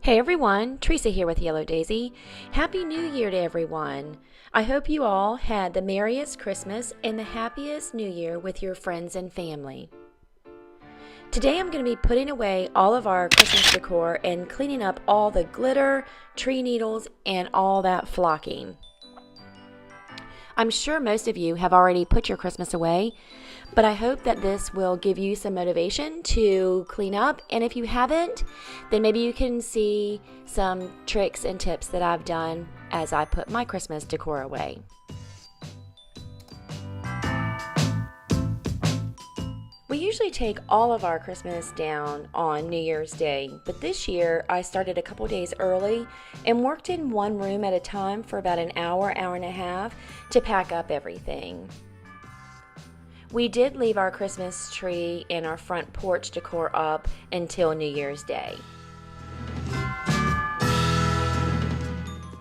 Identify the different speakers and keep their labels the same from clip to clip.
Speaker 1: Hey everyone, Theresa here with Yellow Daisy. Happy New Year to everyone. I hope you all had the merriest Christmas and the happiest New Year with your friends and family. Today I'm going to be putting away all of our Christmas decor and cleaning up all the glitter, tree needles, and all that flocking. I'm sure most of you have already put your Christmas away, but I hope that this will give you some motivation to clean up. And if you haven't, then maybe you can see some tricks and tips that I've done as I put my Christmas decor away. We usually take all of our Christmas down on New Year's Day, but this year I started a couple days early and worked in one room at a time for about an hour, hour and a half to pack up everything. We did leave our Christmas tree and our front porch decor up until New Year's Day.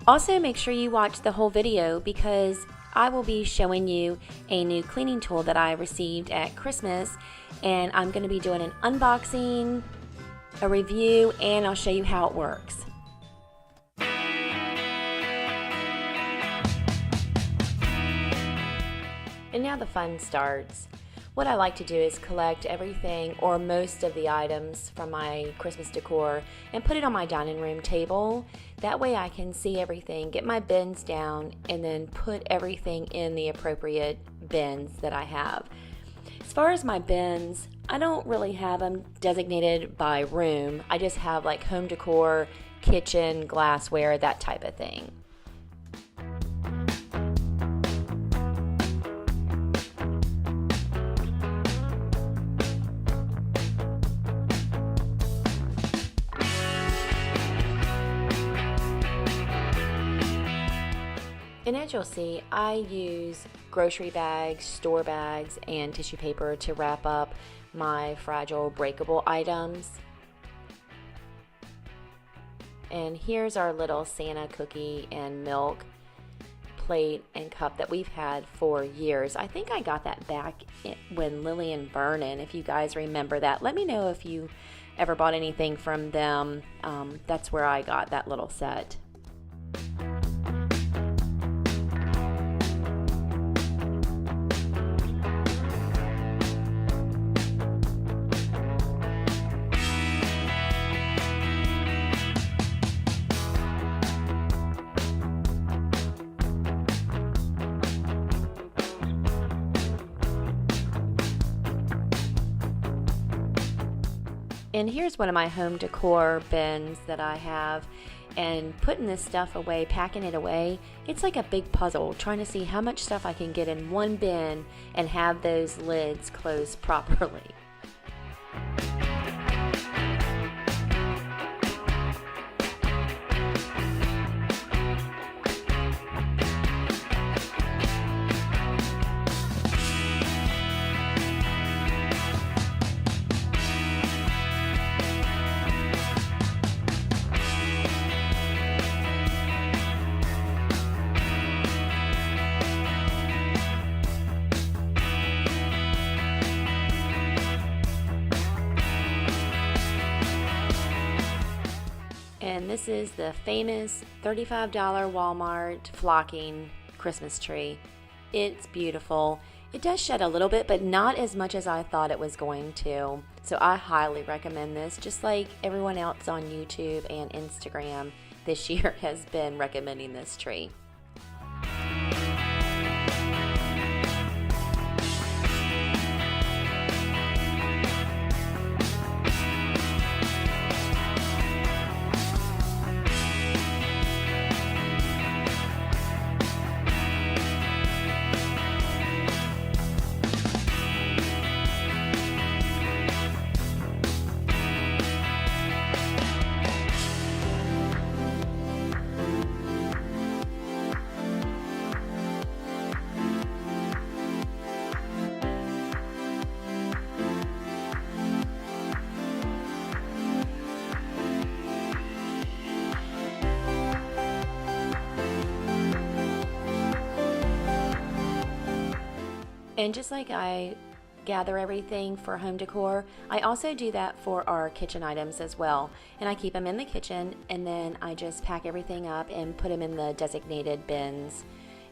Speaker 1: Also, make sure you watch the whole video because I will be showing you a new cleaning tool that I received at Christmas, and I'm going to be doing an unboxing, a review, and I'll show you how it works. And now the fun starts. What I like to do is collect everything or most of the items from my Christmas decor and put it on my dining room table. That way I can see everything, get my bins down, and then put everything in the appropriate bins that I have. As far as my bins, I don't really have them designated by room. I just have like home decor, kitchen, glassware, that type of thing. And as you'll see, I use grocery bags, store bags, and tissue paper to wrap up my fragile, breakable items. And here's our little Santa cookie and milk plate and cup that we've had for years. I think I got that back when Lily and Vernon, if you guys remember that. Let me know if you ever bought anything from them. That's where I got that little set. And here's one of my home decor bins that I have, and putting this stuff away, packing it away, it's like a big puzzle trying to see how much stuff I can get in one bin and have those lids closed properly. And this is the famous $35 Walmart flocking Christmas tree. It's beautiful. It does shed a little bit, but not as much as I thought it was going to. So I highly recommend this, just like everyone else on YouTube and Instagram this year has been recommending this tree. And just like I gather everything for home decor, I also do that for our kitchen items as well. And I keep them in the kitchen, and then I just pack everything up and put them in the designated bins.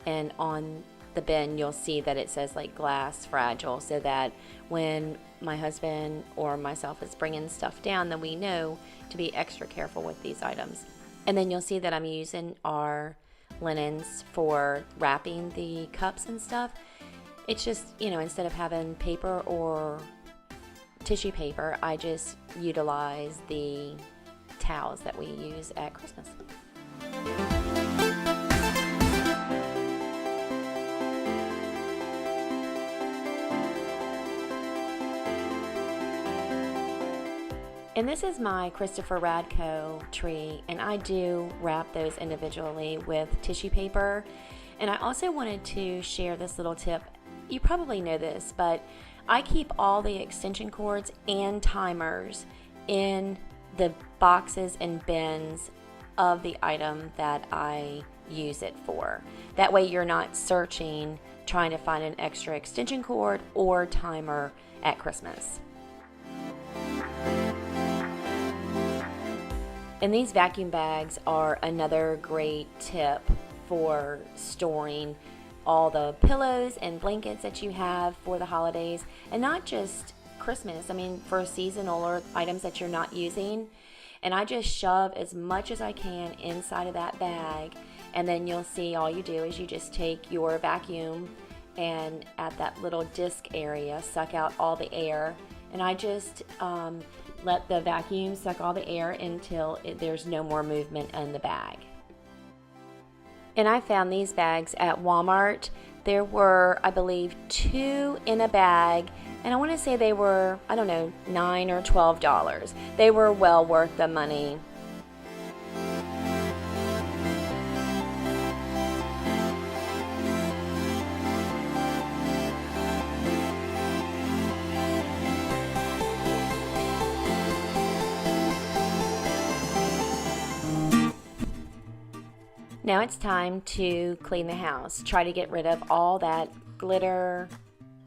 Speaker 1: And on the bin you'll see that it says like glass fragile, so that when my husband or myself is bringing stuff down, then we know to be extra careful with these items. And then you'll see that I'm using our linens for wrapping the cups and stuff. It's just, instead of having paper or tissue paper, I just utilize the towels that we use at Christmas. And this is my Christopher Radko tree, and I do wrap those individually with tissue paper. And I also wanted to share this little tip. You probably know this, but I keep all the extension cords and timers in the boxes and bins of the item that I use it for. That way you're not searching, trying to find an extra extension cord or timer at Christmas. And these vacuum bags are another great tip for storing all the pillows and blankets that you have for the holidays, and not just Christmas. I mean, for seasonal or items that you're not using. And I just shove as much as I can inside of that bag, and then you'll see all you do is you just take your vacuum and at that little disc area suck out all the air. And I just let the vacuum suck all the air until there's no more movement in the bag. And I found these bags at Walmart. There were, I believe, 2 in a bag, and I want to say they were, I don't know, $9 or $12. They were well worth the money. Now it's time to clean the house. Try to get rid of all that glitter,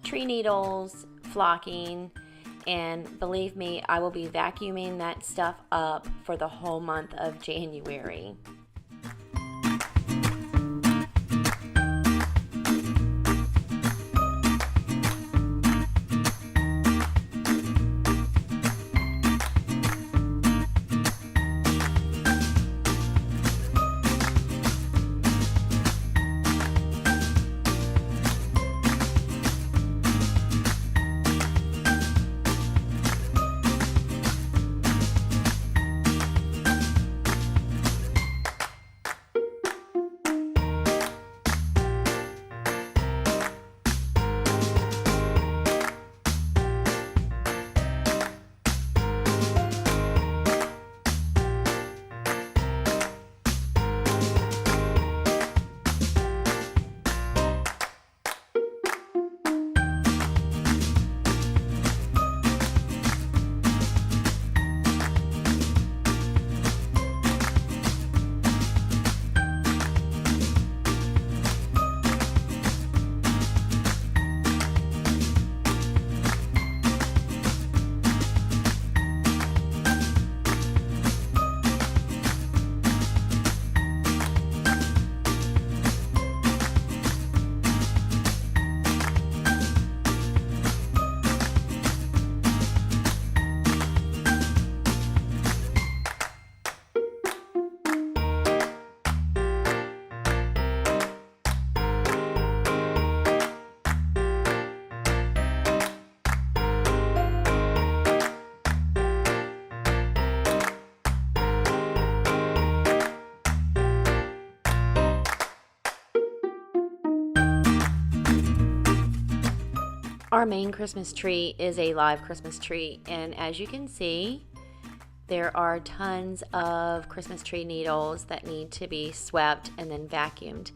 Speaker 1: tree needles, flocking, and believe me, I will be vacuuming that stuff up for the whole month of January. Our main Christmas tree is a live Christmas tree, and as you can see, there are tons of Christmas tree needles that need to be swept and then vacuumed.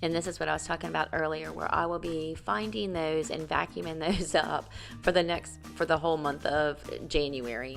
Speaker 1: And this is what I was talking about earlier, where I will be finding those and vacuuming those up for the whole month of January.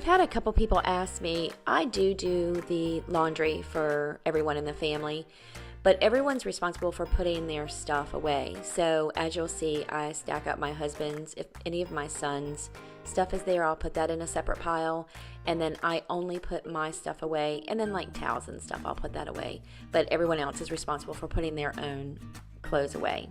Speaker 1: had a couple people ask me. I do the laundry for everyone in the family, but everyone's responsible for putting their stuff away. So as you'll see, I stack up my husband's. If any of my son's stuff is there, I'll put that in a separate pile, and then I only put my stuff away, and then like towels and stuff, I'll put that away. But everyone else is responsible for putting their own clothes away.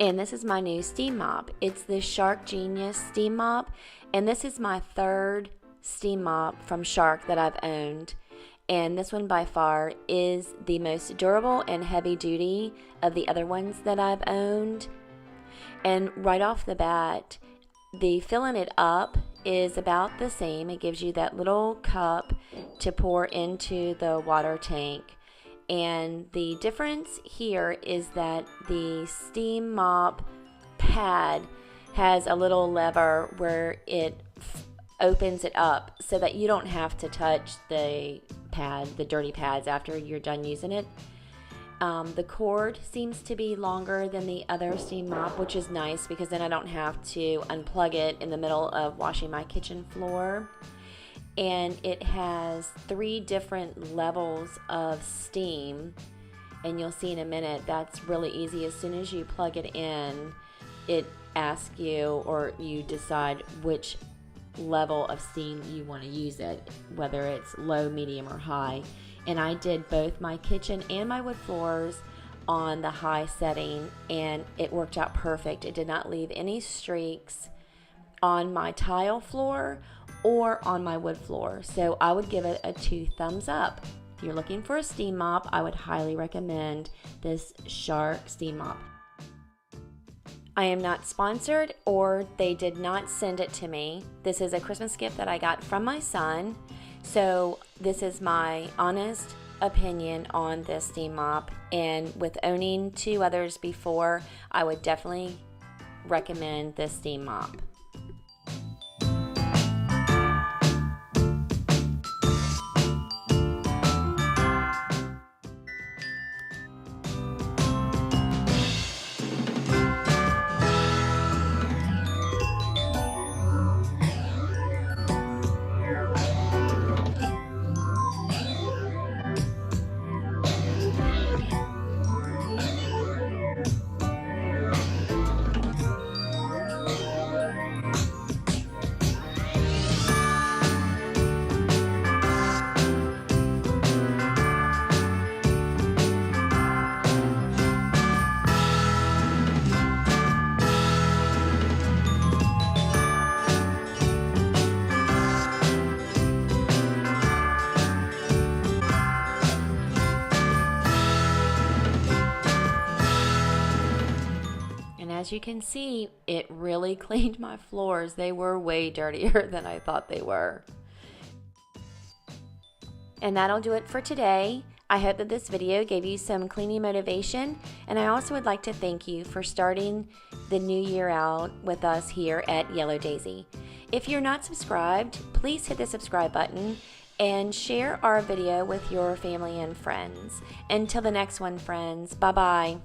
Speaker 1: And this is my new steam mop. It's the Shark Genius steam mop, and this is my third steam mop from Shark that I've owned. And this one by far is the most durable and heavy duty of the other ones that I've owned. And right off the bat, the filling it up is about the same. It gives you that little cup to pour into the water tank. And the difference here is that the steam mop pad has a little lever where it opens it up so that you don't have to touch the pad, the dirty pads, after you're done using it. The cord seems to be longer than the other steam mop, which is nice because then I don't have to unplug it in the middle of washing my kitchen floor. And it has 3 different levels of steam, and you'll see in a minute that's really easy. As soon as you plug it in, it asks you, or you decide which level of steam you want to use it, whether it's low, medium, or high. And I did both my kitchen and my wood floors on the high setting, and it worked out perfect. It did not leave any streaks on my tile floor or on my wood floor. So I would give it a 2 thumbs up. If you're looking for a steam mop, I would highly recommend this Shark steam mop. I am not sponsored, or they did not send it to me. This is a Christmas gift that I got from my son. So this is my honest opinion on this steam mop, and with owning 2 others before, I would definitely recommend this steam mop. As you can see, it really cleaned my floors. They were way dirtier than I thought they were. And that'll do it for today. I hope that this video gave you some cleaning motivation, and I also would like to thank you for starting the new year out with us here at Yellow Daisy. If you're not subscribed, please hit the subscribe button and share our video with your family and friends. Until the next one, friends, bye-bye.